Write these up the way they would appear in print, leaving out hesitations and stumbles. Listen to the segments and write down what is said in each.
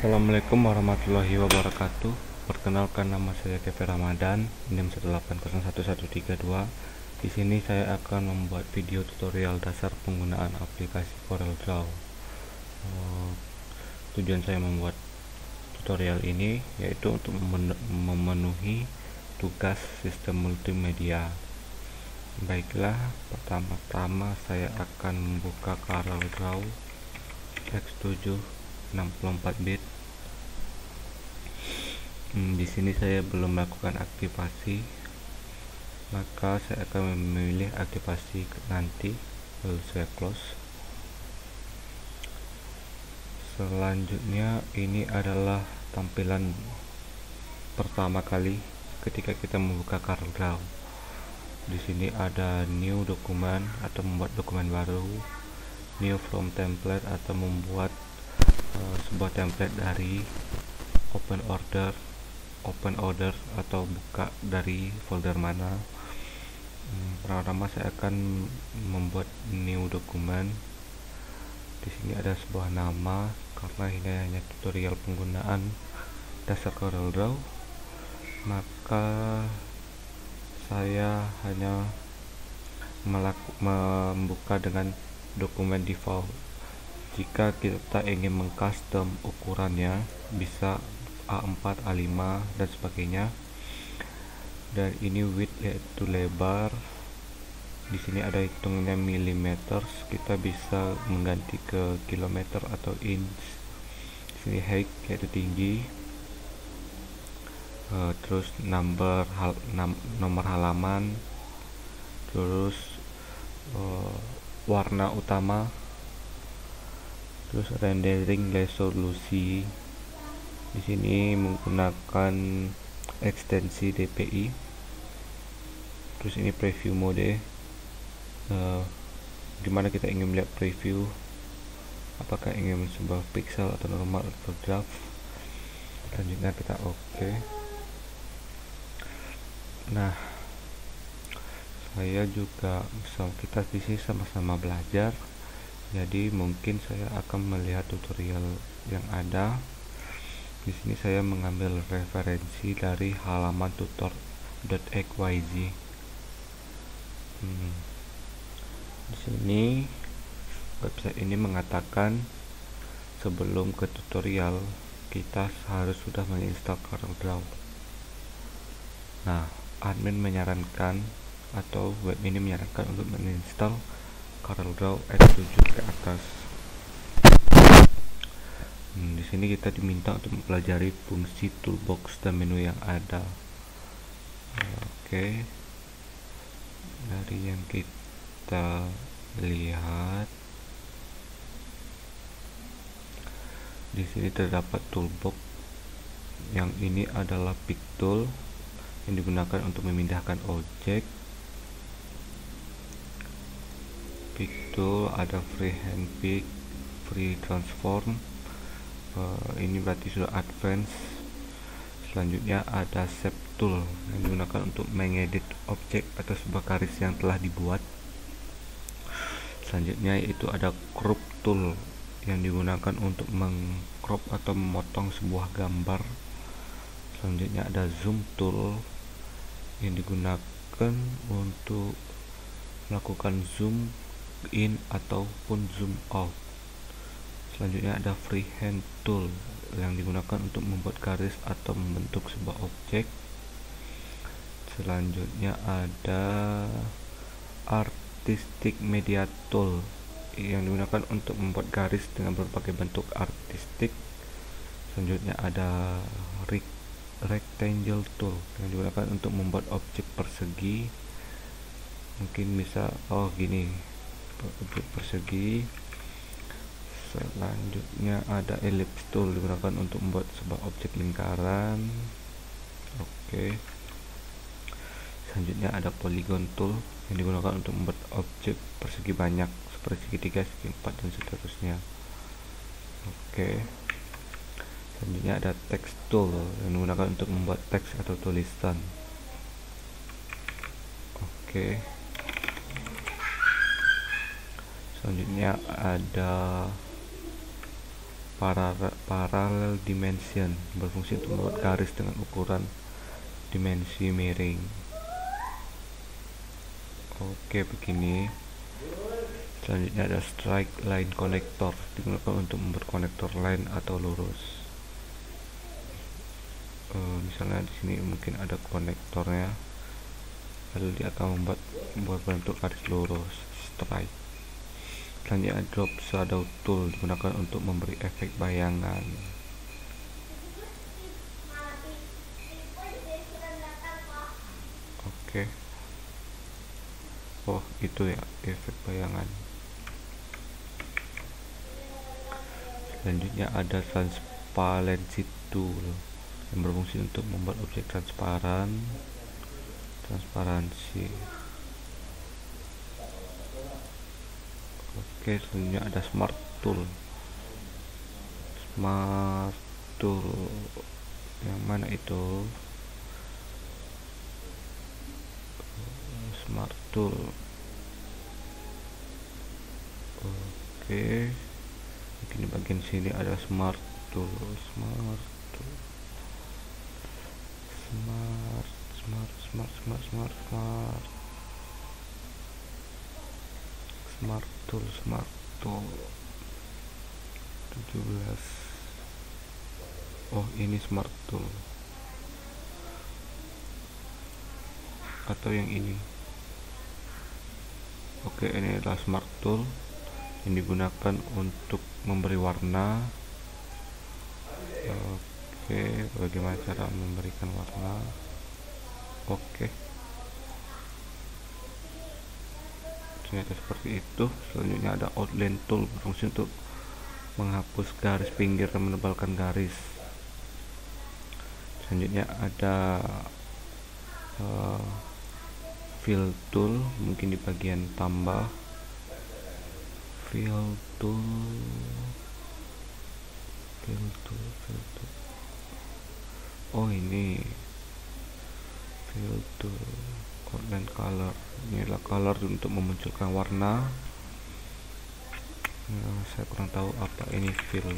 Assalamualaikum warahmatullahi wabarakatuh. Perkenalkan, nama saya Kevin Ramadan, NIM 1801132. Di sini saya akan membuat video tutorial dasar penggunaan aplikasi CorelDRAW. Tujuan saya membuat tutorial ini yaitu untuk memenuhi tugas sistem multimedia. Baiklah, pertama-tama saya akan membuka CorelDRAW X7 64 bit. Di sini saya belum melakukan aktivasi, maka saya akan memilih aktivasi nanti, lalu saya close. Selanjutnya, ini adalah tampilan pertama kali ketika kita membuka CorelDRAW. Di sini ada new dokumen atau membuat dokumen baru, new from template atau membuat sebuah template dari open order atau buka dari folder mana. Pertama saya akan membuat new dokumen. Di sini ada sebuah nama karena ini hanya tutorial penggunaan dasar CorelDRAW, maka saya hanya membuka dengan dokumen default. Jika kita ingin mengcustom ukurannya, bisa A4, A5 dan sebagainya. Dan ini width yaitu lebar. Di sini ada hitungannya millimeters, kita bisa mengganti ke kilometer atau inch. Di sini height yaitu tinggi. Terus nomor halaman. Terus warna utama. Terus rendering resolusi. Di sini menggunakan ekstensi DPI. Terus ini preview mode. Dimana kita ingin melihat preview, apakah ingin sebuah pixel atau normal atau draft. Selanjutnya kita OK. Nah, saya juga kita di sini sama-sama belajar. Jadi mungkin saya akan melihat tutorial yang ada. Di sini saya mengambil referensi dari halaman tutor.xyz. Di sini website ini mengatakan sebelum ke tutorial kita harus sudah menginstal CorelDRAW. Nah, admin menyarankan atau web ini menyarankan untuk menginstal CorelDRAW X7 ke atas. Di sini kita diminta untuk mempelajari fungsi toolbox dan menu yang ada. Oke. Dari yang kita lihat, di sini terdapat toolbox. Yang ini adalah pick tool yang digunakan untuk memindahkan objek. Pick tool ada freehand pick, free transform. Ini berarti sudah advance. Selanjutnya ada shape tool yang digunakan untuk mengedit objek atau sebuah garis yang telah dibuat. Selanjutnya yaitu ada crop tool yang digunakan untuk mengcrop atau memotong sebuah gambar. Selanjutnya ada zoom tool yang digunakan untuk melakukan zoom in ataupun zoom out. Selanjutnya ada freehand tool yang digunakan untuk membuat garis atau membentuk sebuah objek. Selanjutnya ada artistic media tool yang digunakan untuk membuat garis dengan berbagai bentuk artistik. Selanjutnya ada rectangle tool yang digunakan untuk membuat objek persegi. Mungkin bisa gini, objek persegi. Selanjutnya ada ellipse tool digunakan untuk membuat sebuah objek lingkaran. Oke. Selanjutnya ada polygon tool yang digunakan untuk membuat objek persegi banyak seperti segitiga, segi empat dan seterusnya. Oke. Selanjutnya ada text tool yang digunakan untuk membuat teks atau tulisan. Oke. Selanjutnya ada parallel dimension, berfungsi untuk membuat garis dengan ukuran dimensi miring. Oke, begini. Selanjutnya ada straight line connector, digunakan untuk membuat konektor line atau lurus. Misalnya di sini mungkin ada konektornya, lalu dia akan membuat bentuk garis lurus, straight. Selanjutnya drop shadow tool, digunakan untuk memberi efek bayangan. Oke. Oh, itu ya efek bayangan. Selanjutnya ada transparency tool, yang berfungsi untuk membuat objek transparansi. Oke, selanjutnya ada smart tool. Yang mana itu? Smart tool. Oke, mungkin di bagian sini ada smart tool. Smart tool 17. Oh, ini smart tool atau yang ini. Oke, ini adalah smart tool yang digunakan untuk memberi warna. Oke, bagaimana cara memberikan warna? Oke, ternyata seperti itu. Selanjutnya ada outline tool, berfungsi untuk menghapus garis pinggir dan menebalkan garis. Selanjutnya ada fill tool, mungkin di bagian tambah. Fill tool. Oh, ini fill tool. Outline color, ini adalah color untuk memunculkan warna. Saya kurang tahu apa ini fill.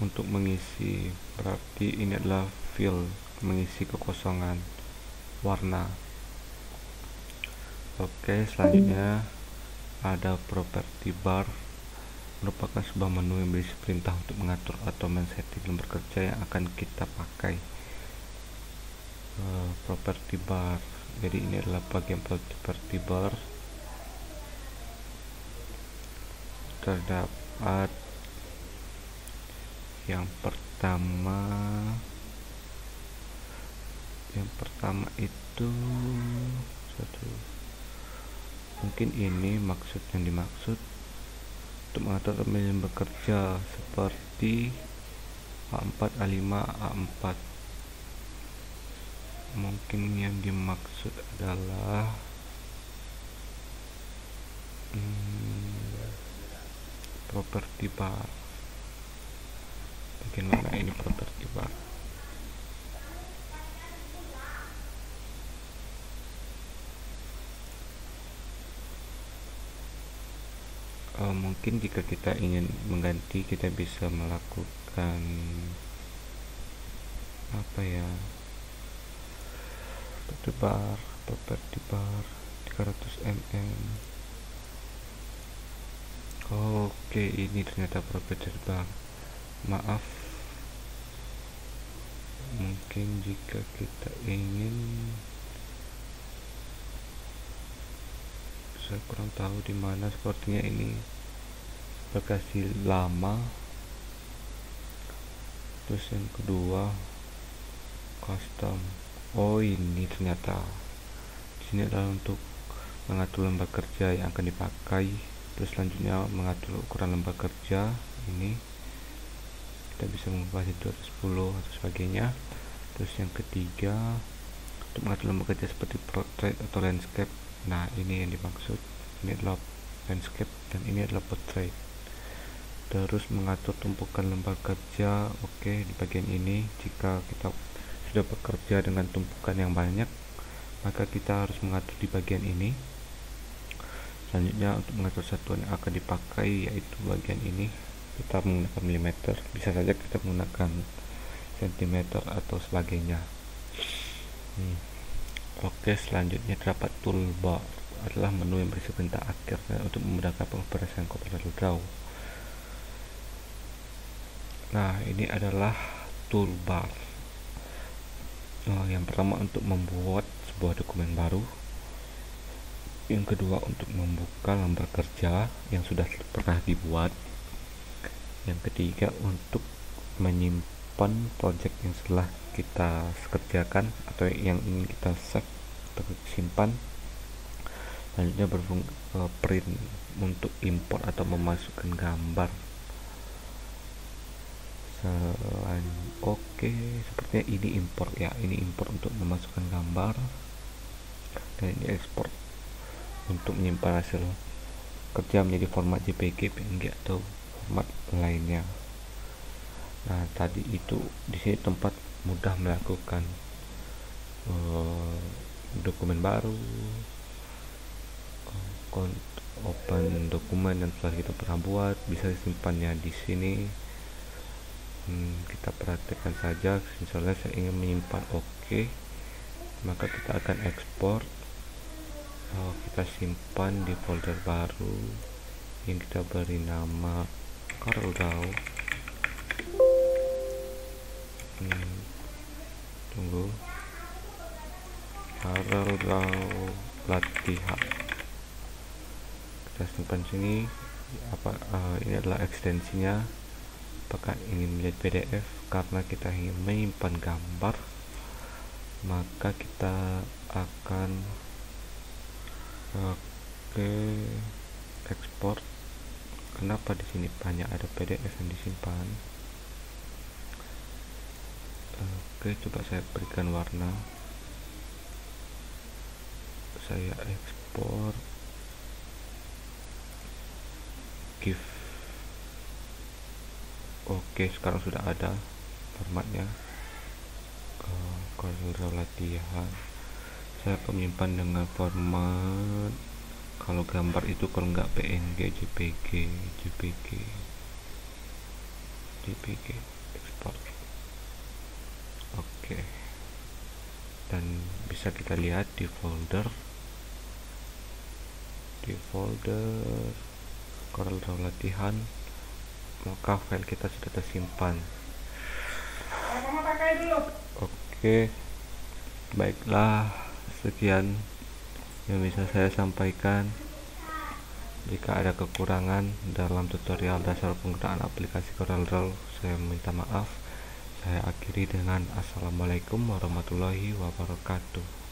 Untuk mengisi, berarti ini adalah fill, mengisi kekosongan warna. Oke, selanjutnya ada property bar, merupakan sebuah menu yang berisi perintah untuk mengatur atau men-setting lembar kerja yang akan kita pakai. Property bar, jadi ini adalah bagian property bar. Terdapat yang pertama itu mungkin ini yang dimaksud untuk mengatur pemilihan bekerja seperti A4, A5, A4. Mungkin yang dimaksud adalah property bar. Bagaimana ini property bar? Mungkin jika kita ingin mengganti, kita bisa melakukan apa ya, property bar 300 mm. Oke, ini ternyata property bar. Maaf, mungkin jika kita ingin, saya kurang tahu di mana, sepertinya ini aplikasi lama. Terus yang kedua custom. Oh, ini ternyata di sini adalah untuk mengatur lembar kerja yang akan dipakai. Terus selanjutnya mengatur ukuran lembar kerja. Ini kita bisa mengubah 210 atau sebagainya. Terus yang ketiga untuk mengatur lembar kerja seperti portrait atau landscape. Nah, ini yang dimaksud. Ini adalah landscape dan ini adalah portrait. Terus mengatur tumpukan lembar kerja. Oke, di bagian ini jika kita sudah bekerja dengan tumpukan yang banyak, maka kita harus mengatur di bagian ini. Selanjutnya untuk mengatur satuan yang akan dipakai, yaitu bagian ini kita menggunakan milimeter, bisa saja kita menggunakan sentimeter atau sebagainya. Oke, selanjutnya terdapat toolbar, adalah menu yang berisi perintah akhir untuk memudahkan pengoperasian CorelDRAW. Nah, ini adalah toolbar. Yang pertama untuk membuat sebuah dokumen baru, yang kedua untuk membuka lembar kerja yang sudah pernah dibuat, yang ketiga untuk menyimpan project yang setelah kita kerjakan atau yang ingin kita save atau simpan. Selanjutnya print untuk import atau memasukkan gambar. Oke, sepertinya ini import ya, ini import untuk memasukkan gambar, dan ini ekspor untuk menyimpan hasil kerja menjadi format JPG, PNG atau format lainnya. Nah, tadi itu di sini tempat mudah melakukan dokumen baru, open dokumen yang telah kita pernah buat, bisa disimpannya di sini. Kita perhatikan saja, misalnya saya ingin menyimpan, oke, maka kita akan ekspor. Kita simpan di folder baru yang kita beri nama CorelDRAW. Tunggu, CorelDRAW latihan, kita simpan sini. Ini adalah ekstensinya. Apakah ini menjadi PDF? Karena kita ingin menyimpan gambar, maka kita akan ekspor. Kenapa di sini banyak ada PDF yang disimpan? Oke, coba saya berikan warna. Saya ekspor GIF. Oke, sekarang sudah ada formatnya. CorelDRAW latihan. Saya akan menyimpan dengan format, kalau gambar itu kalau nggak PNG, JPG ekspor. Oke, dan bisa kita lihat di folder CorelDRAW latihan, maka file kita sudah tersimpan. Oke, baiklah, sekian yang bisa saya sampaikan. Jika ada kekurangan dalam tutorial dasar penggunaan aplikasi CorelDRAW, saya minta maaf. Saya akhiri dengan assalamualaikum warahmatullahi wabarakatuh.